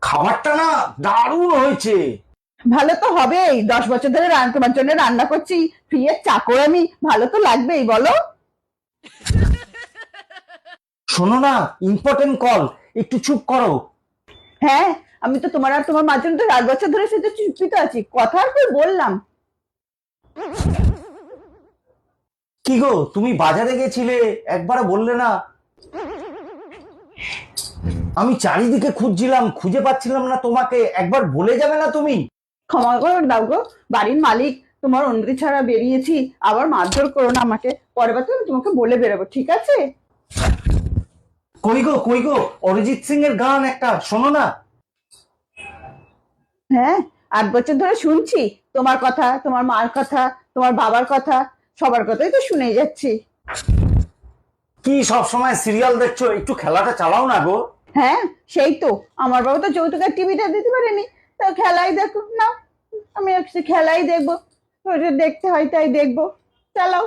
খাবারটা না দারুণ হয়েছে। ভালো তো হবেই, 10 বছর ধরে তোমার জন্য রান্না করছি, প্রিয়ের চাকর আমি, ভালো তো লাগবেই বলো। শোনো না, ইম্পর্টেন্ট কল, একটু চুপ করো। হ্যাঁ, আমি তো তোমার আর তোমার মার জন্য তো 8 বছর ধরে সেটা চুপিত আছি, কথা আর কই বললাম। কি গো, তুমি বাজারে গেছিলে, একবার বললে না? আমি চারিদিকে খুঁজছিলাম, খুঁজে পাচ্ছিলাম না তোমাকে, একবার বলে যাবে না তুমি? ক্ষমা করে দাও গো, বাড়ির মালিক, তোমার অনুমতি ছাড়া বেরিয়েছি, আবার মারধর করো না আমাকে, পরের বার তো আমি তোমাকে বলে বেরোবো, ঠিক আছে? কই গো কই গো, অরিজিৎ সিং এর গান একটা শোনো না। হ্যাঁ, 8 বছর ধরে শুনছি তোমার কথা, তোমার মার কথা, তোমার বাবার কথা, সবার কথাই তো শুনে যাচ্ছি। কি সব সময় সিরিয়াল দেখছো, একটু খেলাটা চালাও না গো। হ্যাঁ, সেই তো, আমার বাবা তো যৌতুকের টিভিটা দিতে পারেনি, তো খেলাই দেখো না, আমি আজকে খেলাই দেখবো, ওটা দেখতে হয় তাই দেখবো, চালাও।